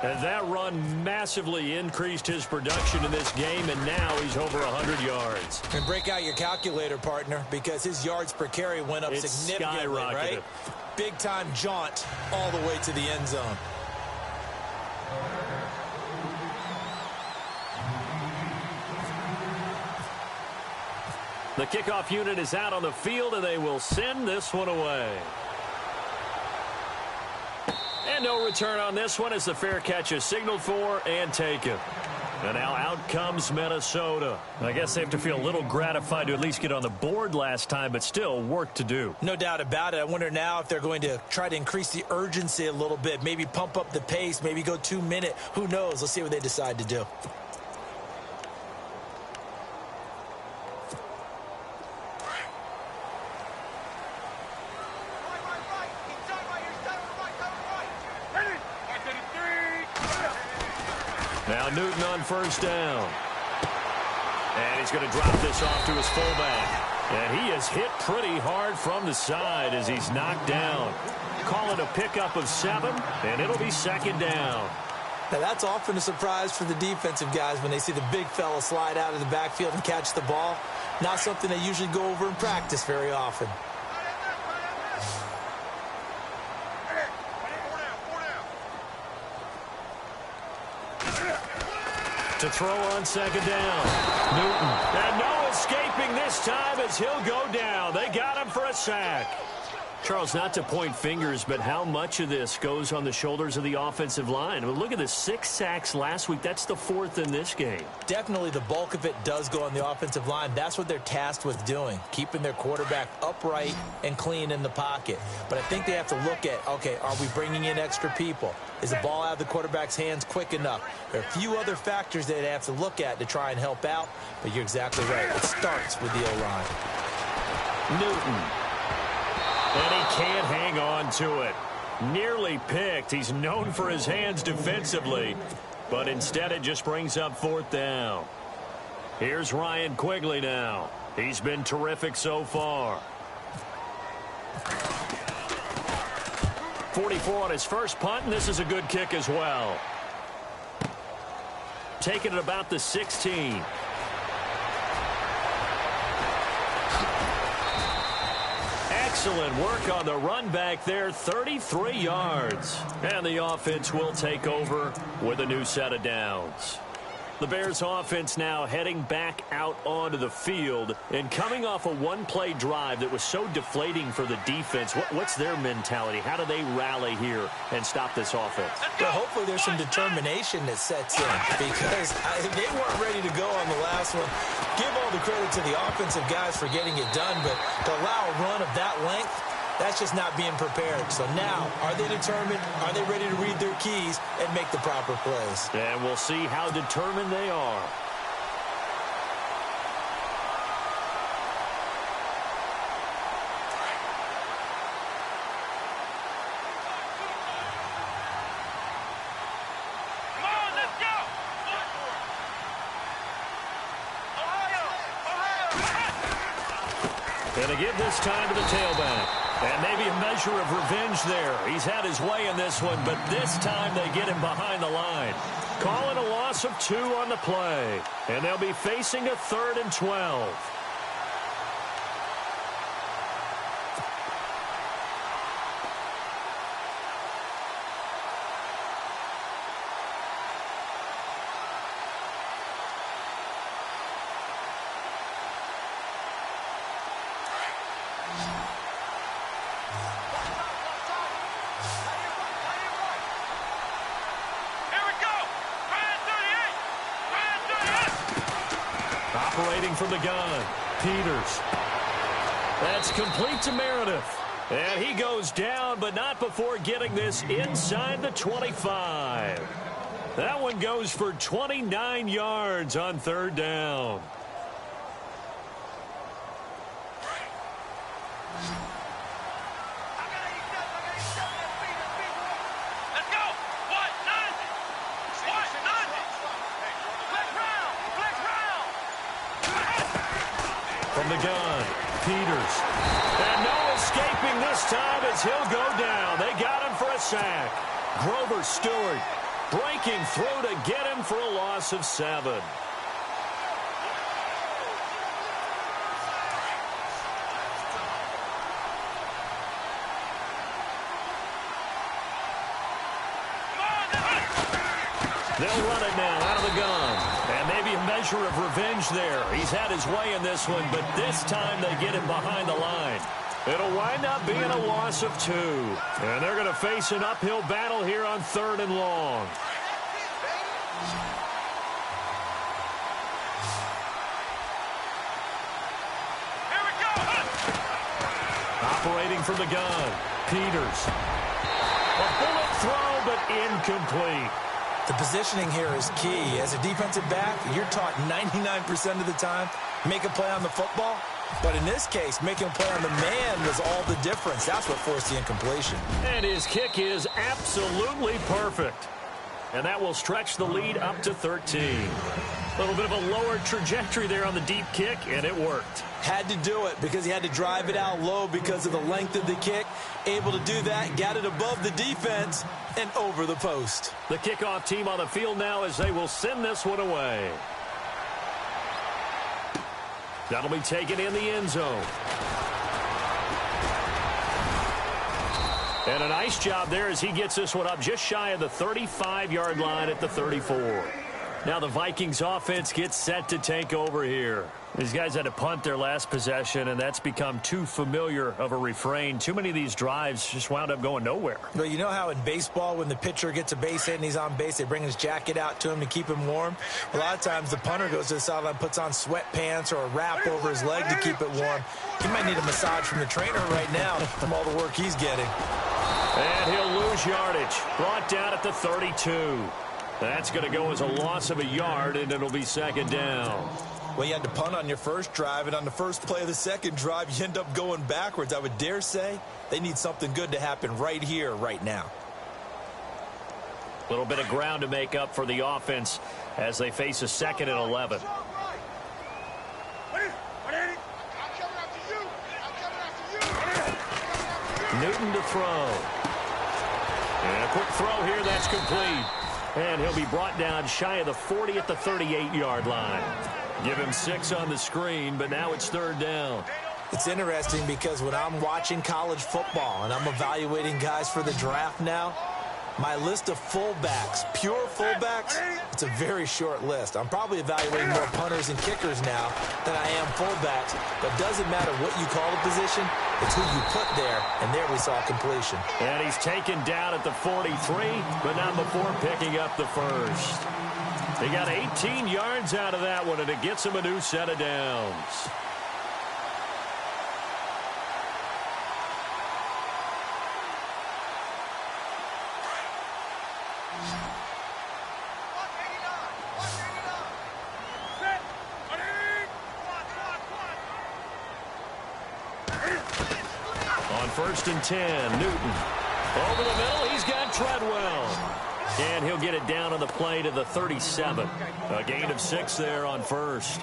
And that run massively increased his production in this game, and now he's over 100 yards. And break out your calculator, partner, because his yards per carry went up significantly, right? Big-time jaunt all the way to the end zone. The kickoff unit is out on the field, and they will send this one away. And no return on this one as the fair catch is signaled for and taken. And now out comes Minnesota. I guess they have to feel a little gratified to at least get on the board last time, but still work to do. No doubt about it. I wonder now if they're going to try to increase the urgency a little bit, maybe pump up the pace, maybe go 2 minute. Who knows? Let's see what they decide to do. Now Newton on first down. And he's going to drop this off to his fullback. And he is hit pretty hard from the side as he's knocked down. Call it a pickup of 7, and it'll be second down. Now that's often a surprise for the defensive guys when they see the big fella slide out of the backfield and catch the ball. Not something they usually go over in practice very often. To throw on second down. Newton. And no escaping this time as he'll go down. They got him for a sack. Charles, not to point fingers, but how much of this goes on the shoulders of the offensive line? I mean, look at the 6 sacks last week. That's the 4th in this game. Definitely the bulk of it does go on the offensive line. That's what they're tasked with doing, keeping their quarterback upright and clean in the pocket. But I think they have to look at, okay, are we bringing in extra people? Is the ball out of the quarterback's hands quick enough? There are a few other factors they have to look at to try and help out, but you're exactly right. It starts with the O-line. Newton. And he can't hang on to it. Nearly picked. He's known for his hands defensively, but instead it just brings up 4th down. Here's Ryan Quigley now. He's been terrific so far. 44 on his first punt, and this is a good kick as well. Taking it about the 16. Excellent work on the run back there, 33 yards. And the offense will take over with a new set of downs. The Bears offense now heading back out onto the field and coming off a one-play drive that was so deflating for the defense. What's their mentality? How do they rally here and stop this offense? Well, hopefully there's some determination that sets in because they weren't ready to go on the last one. Give all the credit to the offensive guys for getting it done, but to allow a run of that length, that's just not being prepared. So now, are they determined? Are they ready to read their keys and make the proper plays? And we'll see how determined they are. And to give this time to the tailback. And maybe a measure of revenge there. He's had his way in this one, but this time they get him behind the line. Calling a loss of 2 on the play. And they'll be facing a 3rd and 12. Operating from the gun, Peters. That's complete to Meredith. And he goes down, but not before getting this inside the 25. That one goes for 29 yards on 3rd down. From the gun, Peters. And no escaping this time as he'll go down. They got him for a sack. Grover Stewart breaking through to get him for a loss of 7. They'll run it now out of the gun. And maybe a measure of revenge there. He's had his way in this one, but this time they get him behind the line. It'll wind up being a loss of 2. And they're going to face an uphill battle here on 3rd and long. Here we go. Operating from the gun, Peters. A bullet throw, but incomplete. The positioning here is key. As a defensive back, you're taught 99% of the time, make a play on the football. But in this case, making a play on the man was all the difference. That's what forced the incompletion. And his kick is absolutely perfect. And that will stretch the lead up to 13. A little bit of a lower trajectory there on the deep kick, and it worked. Had to do it because he had to drive it out low because of the length of the kick. Able to do that, got it above the defense, and over the post. The kickoff team on the field now as they will send this one away. That'll be taken in the end zone. And a nice job there as he gets this one up just shy of the 35-yard line at the 34. Now the Vikings offense gets set to take over here. These guys had to punt their last possession, and that's become too familiar of a refrain. Too many of these drives just wound up going nowhere. Well, you know how in baseball when the pitcher gets a base hit and he's on base, they bring his jacket out to him to keep him warm? A lot of times the punter goes to the sideline, puts on sweatpants or a wrap over his leg to keep it warm. He might need a massage from the trainer right now from all the work he's getting. And he'll lose yardage. Brought down at the 32. That's going to go as a loss of a yard, and it'll be 2nd down. Well, you had to punt on your first drive, and on the first play of the second drive, you end up going backwards. I would dare say they need something good to happen right here, right now. A little bit of ground to make up for the offense as they face a 2nd and 11. Newton to throw. And a quick throw here, that's complete. And he'll be brought down shy of the 40 at the 38-yard line. Give him 6 on the screen, but now it's 3rd down. It's interesting because when I'm watching college football and I'm evaluating guys for the draft now, my list of fullbacks, pure fullbacks, it's a very short list. I'm probably evaluating more punters and kickers now than I am fullbacks. But it doesn't matter what you call a position, it's who you put there, and there we saw completion. And he's taken down at the 43, but not before picking up the first. He got 18 yards out of that one, and it gets him a new set of downs. On 1st and 10, Newton. Over the middle, he's got Treadwell. And he'll get it down on the play to the 37. A gain of 6 there on first.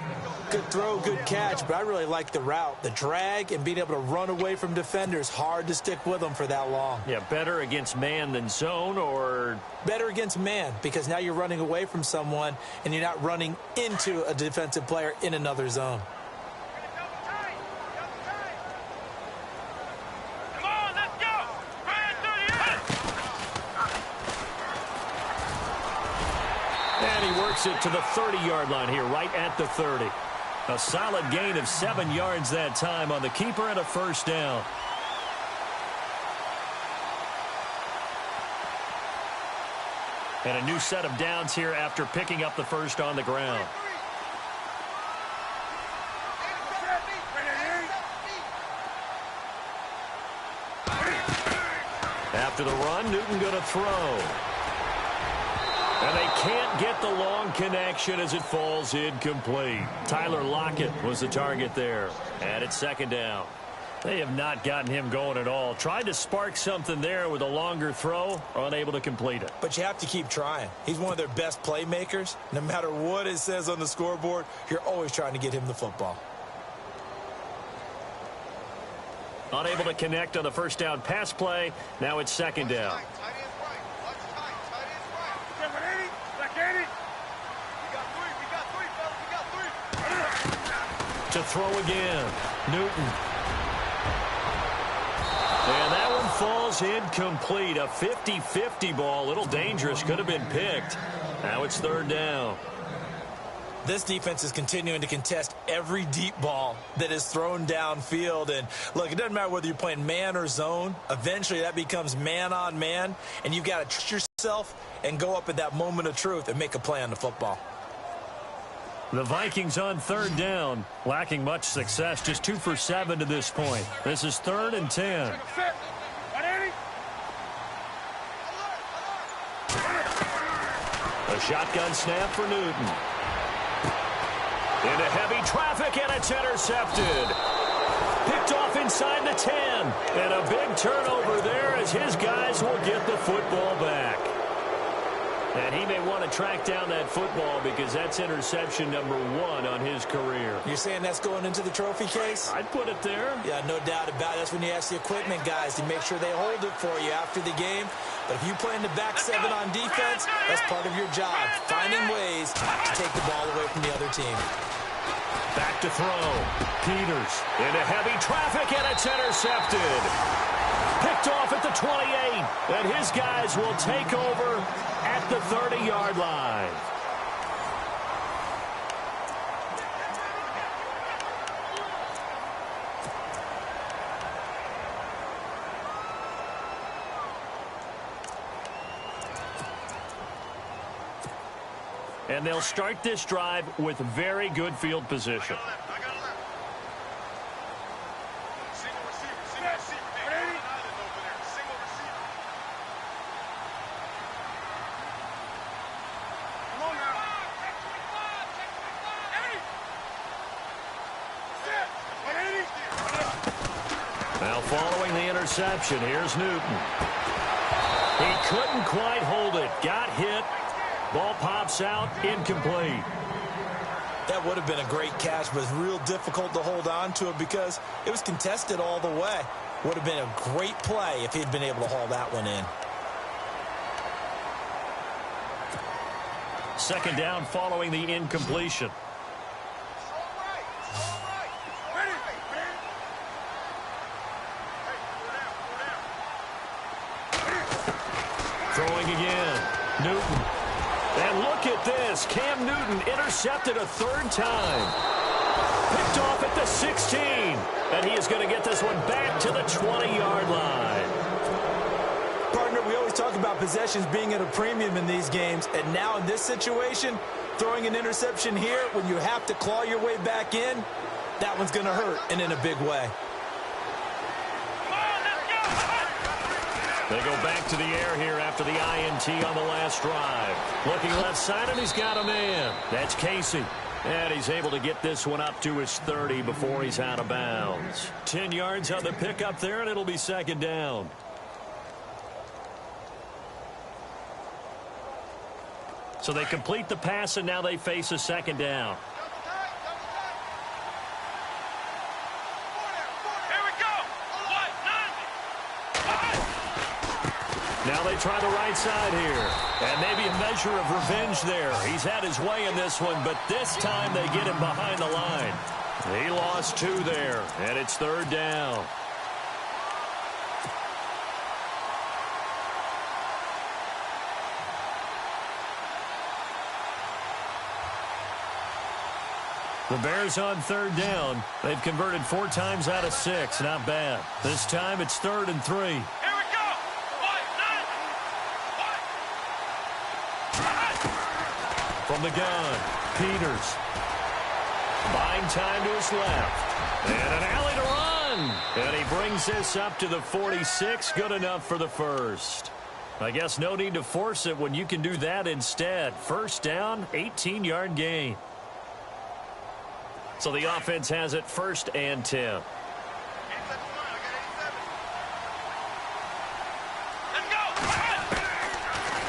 Good throw, good catch, but I really like the route. The drag and being able to run away from defenders. Hard to stick with them for that long. Yeah, better against man than zone, or? Better against man, because now you're running away from someone and you're not running into a defensive player in another zone. Come on, let's go. Right through the end. And he works it to the 30-yard line here, right at the 30. A solid gain of 7 yards that time on the keeper and a first down. And a new set of downs here after picking up the first on the ground. After the run, Newton going to throw. And they can't get the long connection as it falls incomplete. Tyler Lockett was the target there. And it's second down. They have not gotten him going at all. Tried to spark something there with a longer throw, unable to complete it. But you have to keep trying. He's one of their best playmakers. No matter what it says on the scoreboard, you're always trying to get him the football. Unable to connect on the first down pass play. Now it's second down. To throw again. Newton. And that one falls incomplete. A 50-50 ball. A little dangerous. Could have been picked. Now it's third down. This defense is continuing to contest every deep ball that is thrown downfield. And, look, it doesn't matter whether you're playing man or zone. Eventually that becomes man on man. And you've got to trust yourself and go up at that moment of truth and make a play on the football. The Vikings on third down, lacking much success, just 2 for 7 to this point. This is 3rd and 10. A shotgun snap for Newton. Into heavy traffic, and it's intercepted. Picked off inside the 10. And a big turnover there as his guys will get the football back. And he may want to track down that football because that's interception number 1 on his career. You're saying that's going into the trophy case? I'd put it there. Yeah, no doubt about it. That's when you ask the equipment guys to make sure they hold it for you after the game. But if you play in the back 7 on defense, that's part of your job, finding ways to take the ball away from the other team. Back to throw. Peters into heavy traffic, and it's intercepted. Picked off at the 28, and his guys will take over at the 30-yard line. And they'll start this drive with very good field position. Now following the interception, here's Newton. He couldn't quite hold it. Got hit. Ball pops out, incomplete. That would have been a great catch, but it's real difficult to hold on to it because it was contested all the way. Would have been a great play if he'd been able to haul that one in. Second down following the incompletion. Throwing again. Newton. And look at this. Cam Newton intercepted a 3rd time. Picked off at the 16. And he is going to get this one back to the 20-yard line. Partner, we always talk about possessions being at a premium in these games. And now in this situation, throwing an interception here when you have to claw your way back in, that one's going to hurt, and in a big way. They go back to the air here after the INT on the last drive. Looking left side, and he's got a man. That's Casey. And he's able to get this one up to his 30 before he's out of bounds. 10 yards on the pickup there, and it'll be second down. So they complete the pass, and now they face a second down. Now they try the right side here. And maybe a measure of revenge there. He's had his way in this one, but this time they get him behind the line. He lost 2 there, and it's third down. The Bears on third down. They've converted 4 times out of 6. Not bad. This time it's 3rd and 3. From the gun, Peters. Buying time to his left. And an alley to run. And he brings this up to the 46. Good enough for the first. I guess no need to force it when you can do that instead. First down, 18-yard gain. So the offense has it 1st and 10.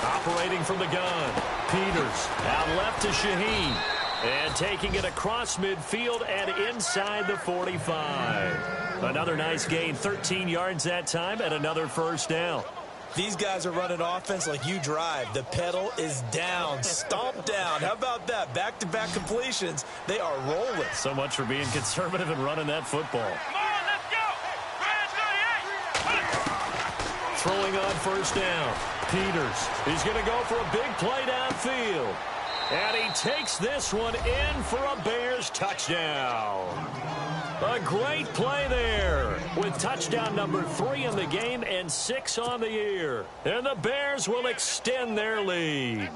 Operating from the gun, Peters out left to Shaheen. And taking it across midfield and inside the 45. Another nice gain, 13 yards that time, and another first down. These guys are running offense like you drive. The pedal is down, stomp down. How about that? Back-to-back completions. They are rolling. So much for being conservative and running that football. Come on, let's go. Throwing on first down. Peters. He's going to go for a big play downfield. And he takes this one in for a Bears touchdown. A great play there with touchdown number 3 in the game and 6 on the year. And the Bears will extend their lead.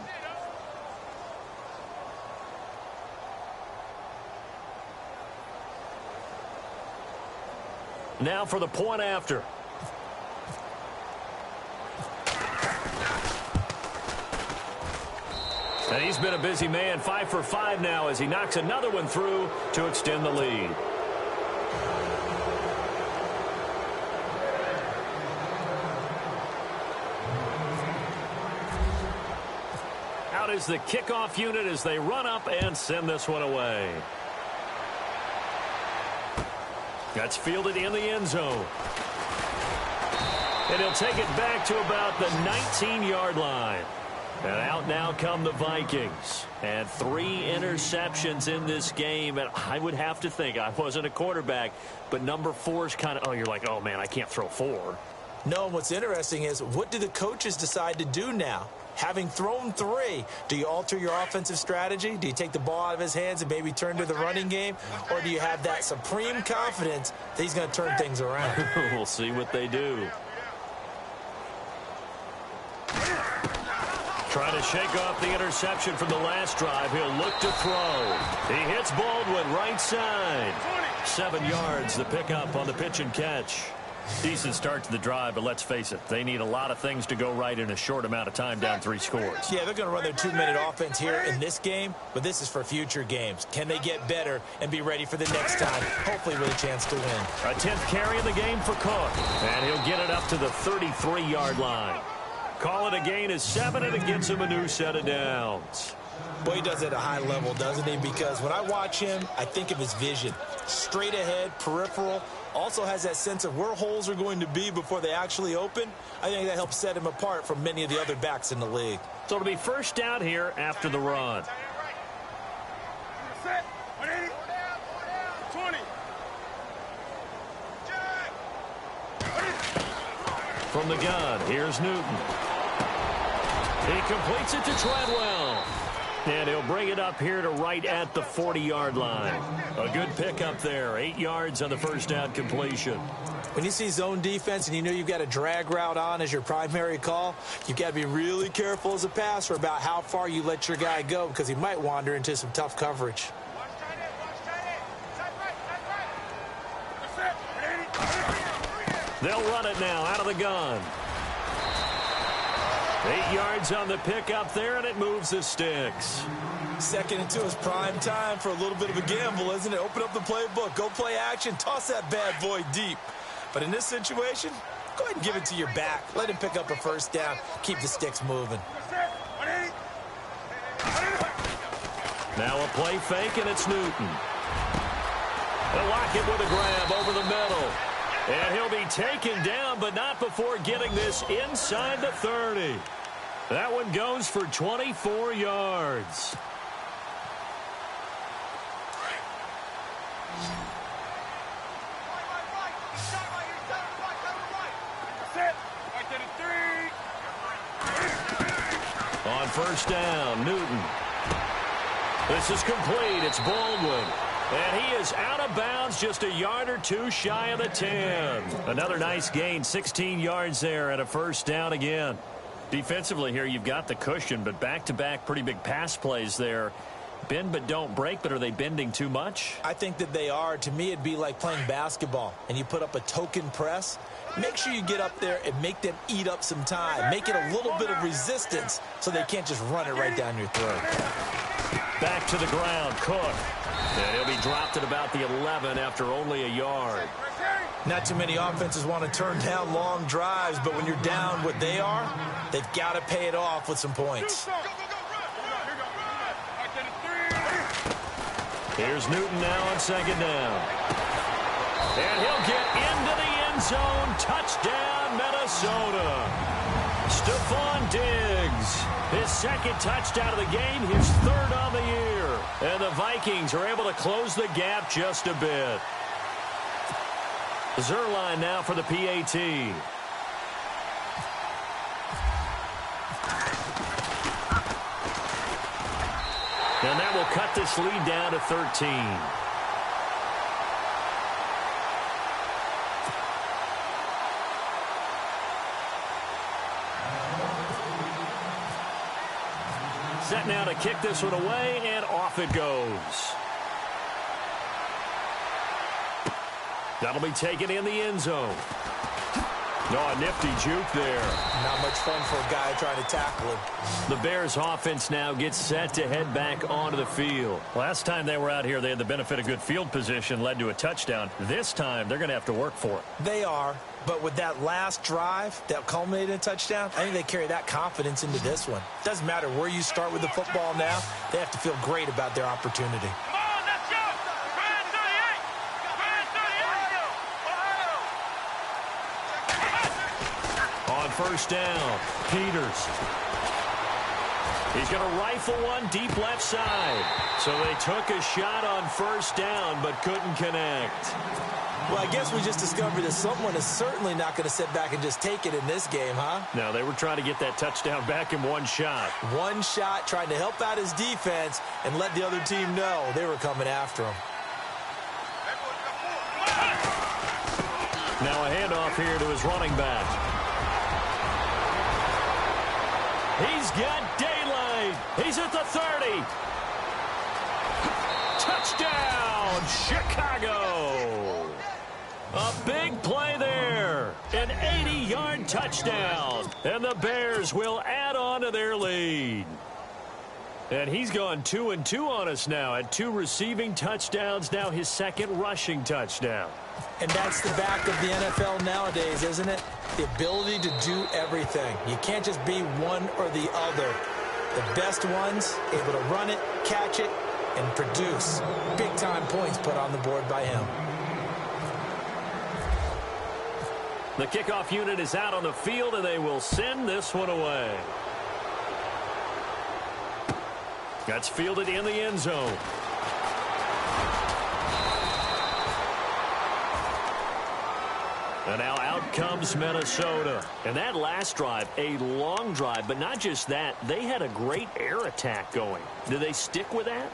Now for the point after. And he's been a busy man, 5 for 5 now as he knocks another one through to extend the lead. Out is the kickoff unit as they run up and send this one away. That's fielded in the end zone. And he'll take it back to about the 19-yard line. And out now come the Vikings. And 3 interceptions in this game. And I would have to think, I wasn't a quarterback, but number 4 is kind of, oh, you're like, oh, man, I can't throw 4. No, and what's interesting is, what do the coaches decide to do now? Having thrown 3, do you alter your offensive strategy? Do you take the ball out of his hands and maybe turn to the running game? Or do you have that supreme confidence that he's going to turn things around? We'll see what they do. Trying to shake off the interception from the last drive. He'll look to throw. He hits Baldwin right side. 7 yards, the pickup on the pitch and catch. Decent start to the drive, but let's face it, they need a lot of things to go right in a short amount of time down 3 scores. Yeah, they're going to run their 2-minute offense here in this game, but this is for future games. Can they get better and be ready for the next time? Hopefully with a chance to win. A 10th carry in the game for Cook, and he'll get it up to the 33-yard line. Call it a gain of 7, and it gets him a new set of downs. Boy, he does it at a high level, doesn't he? Because when I watch him, I think of his vision. Straight ahead, peripheral. Also has that sense of where holes are going to be before they actually open. I think that helps set him apart from many of the other backs in the league. So it'll be first down here after the run. Set. 180. 20. From the gun, here's Newton. He completes it to Treadwell. And he'll bring it up here to right at the 40-yard line. A good pickup there. 8 yards on the first down completion. When you see zone defense and you know you've got a drag route on as your primary call, you've got to be really careful as a passer about how far you let your guy go because he might wander into some tough coverage. They'll run it now out of the gun. 8 yards on the pickup there, and it moves the sticks. Second into his prime time for a little bit of a gamble, isn't it? Open up the playbook, go play action, toss that bad boy deep. But in this situation, go ahead and give it to your back. Let him pick up a first down. Keep the sticks moving. Now a play fake, and it's Newton. They'll lock it with a grab over the middle. And he'll be taken down, but not before getting this inside the 30. That one goes for 24 yards. On first down, Newton. This is complete. It's Baldwin. And he is out of bounds, just a yard or two shy of the 10. Another nice gain, 16 yards there, and a first down again. Defensively here, you've got the cushion, but back-to-back pretty big pass plays there. Bend but don't break, but are they bending too much? I think that they are. To me, it'd be like playing basketball, and you put up a token press. Make sure you get up there and make them eat up some time. Make it a little bit of resistance so they can't just run it right down your throat. Back to the ground, Cook. And he'll be dropped at about the 11 after only a yard. Not too many offenses want to turn down long drives, but when you're down what they are, they've got to pay it off with some points. Here's Newton now on second down. And he'll get into the end zone. Touchdown, Minnesota. Stephon Diggs, his second touchdown of the game, his third on the year. And the Vikings are able to close the gap just a bit. Zerline now for the PAT. And that will cut this lead down to 13. Set now to kick this one away, and off it goes. That'll be taken in the end zone. Oh, a nifty juke there. Not much fun for a guy trying to tackle him. The Bears offense now gets set to head back onto the field. Last time they were out here, they had the benefit of good field position, led to a touchdown. This time, they're going to have to work for it. They are, but with that last drive that culminated in a touchdown, I think they carry that confidence into this one. Doesn't matter where you start with the football now, they have to feel great about their opportunity. On first down, Peters. He's going to rifle one deep left side. So they took a shot on first down, but couldn't connect. Well, I guess we just discovered that someone is certainly not going to sit back and just take it in this game, huh? No, they were trying to get that touchdown back in one shot. One shot, trying to help out his defense and let the other team know they were coming after him. Now a handoff here to his running back. He's got daylight. He's at the 30. Touchdown, Chicago. A big play there. An 80-yard touchdown. And the Bears will add on to their lead. And he's gone 2-2 on us now at 2 receiving touchdowns, now his second rushing touchdown. And that's the back of the NFL nowadays, isn't it? The ability to do everything. You can't just be one or the other. The best ones able to run it, catch it, and produce big-time points put on the board by him. The kickoff unit is out on the field, and they will send this one away. That's fielded in the end zone. And now out comes Minnesota. And that last drive, a long drive, but not just that, they had a great air attack going. Do they stick with that?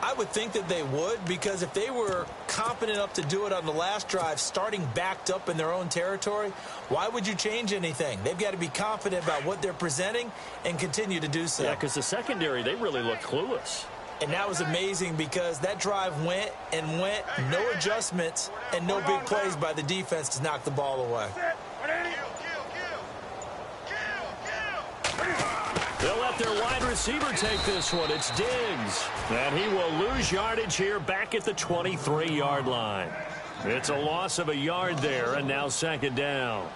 I would think that they would, because if they were confident enough to do it on the last drive, starting backed up in their own territory, why would you change anything? They've got to be confident about what they're presenting and continue to do so. Yeah, because the secondary, they really look clueless. And that was amazing because that drive went and went, no adjustments, and no big plays by the defense to knock the ball away. They'll let their wide receiver take this one. It's Diggs. And he will lose yardage here back at the 23-yard line. It's a loss of a yard there, and now second down.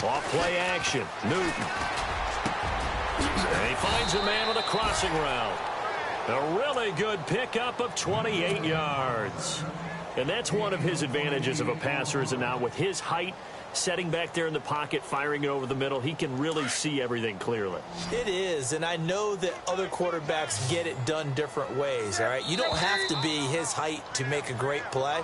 Off-play action. Newton. And he finds a man with a crossing route. A really good pickup of 28 yards. And that's one of his advantages of a passer, is now with his height, setting back there in the pocket, firing it over the middle, he can really see everything clearly. It is, and I know that other quarterbacks get it done different ways, all right? You don't have to be his height to make a great play,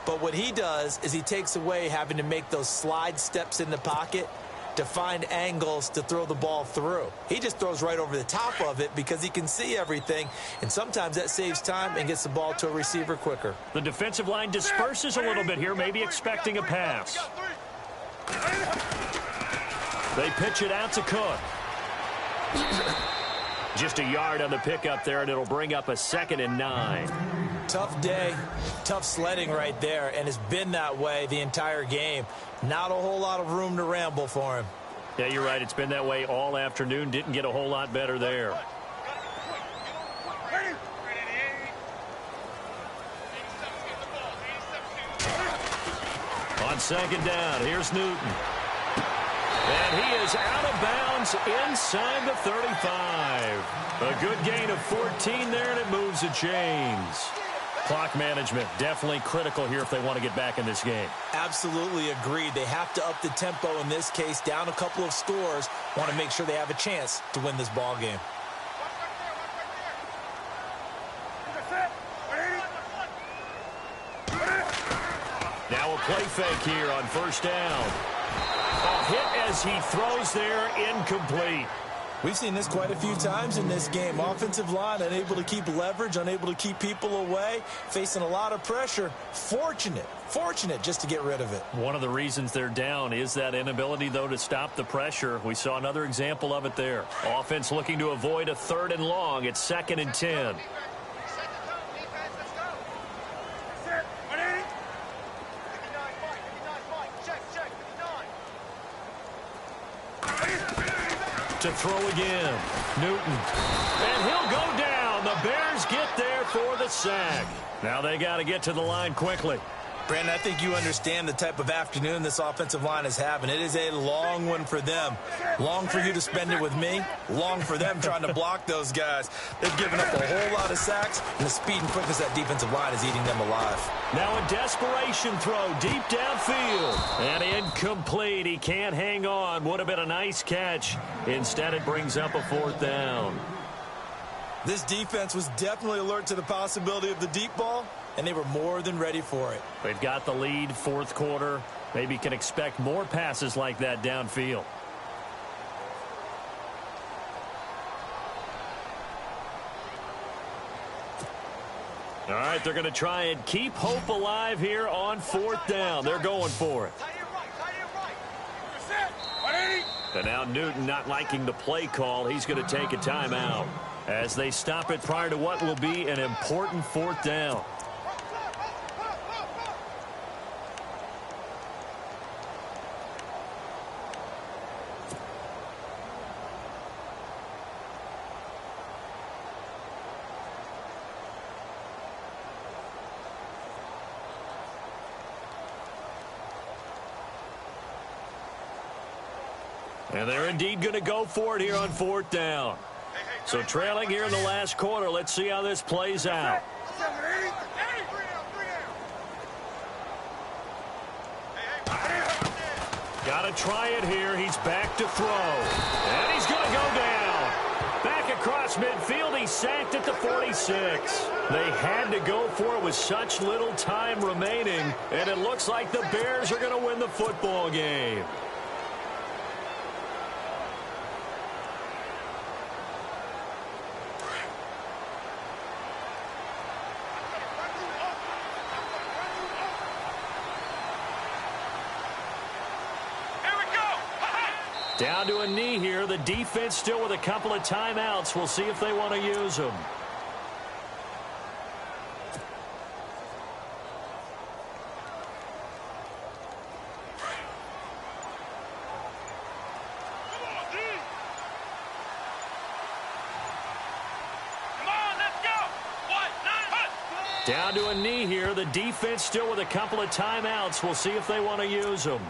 but what he does is he takes away having to make those slide steps in the pocket to find angles to throw the ball through. He just throws right over the top of it because he can see everything, and sometimes that saves time and gets the ball to a receiver quicker. The defensive line disperses a little bit here, maybe expecting a pass. They pitch it out to Cook. Just a yard on the pickup there, and it'll bring up a 2nd and 9. Tough day, tough sledding right there, and it's been that way the entire game. Not a whole lot of room to ramble for him. Yeah, you're right. It's been that way all afternoon. Didn't get a whole lot better there. On 2nd down, here's Newton. And he is out of bounds inside the 35. A good gain of 14 there, and it moves the chains. Clock management definitely critical here if they want to get back in this game. Absolutely agreed. They have to up the tempo in this case, down a couple of scores. Want to make sure they have a chance to win this ball game. Now a play fake here on 1st down. A hit as he throws there, incomplete. We've seen this quite a few times in this game. Offensive line unable to keep leverage, unable to keep people away, facing a lot of pressure. Fortunate just to get rid of it. One of the reasons they're down is that inability, though, to stop the pressure. We saw another example of it there. Offense looking to avoid a 3rd and long. It's 2nd and 10. To throw again. Newton. And he'll go down. The Bears get there for the sack. Now they got to get to the line quickly. Brandon, I think you understand the type of afternoon this offensive line is having. It is a long one for them. Long for you to spend it with me. Long for them trying to block those guys. They've given up a whole lot of sacks, and the speed and quickness of that defensive line is eating them alive. Now a desperation throw deep downfield. And incomplete. He can't hang on. Would have been a nice catch. Instead, it brings up a 4th down. This defense was definitely alert to the possibility of the deep ball, and they were more than ready for it. They've got the lead, 4th quarter. Maybe can expect more passes like that downfield. All right, they're going to try and keep hope alive here on 4th down. They're going for it. And now Newton not liking the play call. He's going to take a timeout as they stop it prior to what will be an important 4th down. And they're indeed going to go for it here on 4th down. So trailing here in the last quarter. Let's see how this plays out. Got to try it here. He's back to throw. And he's going to go down. Back across midfield. He's sacked at the 46. They had to go for it with such little time remaining. And it looks like the Bears are going to win the football game. Down to a knee here. The defense still with a couple of timeouts. We'll see if they want to use them. Down to a knee here. The defense still with a couple of timeouts. We'll see if they want to use them.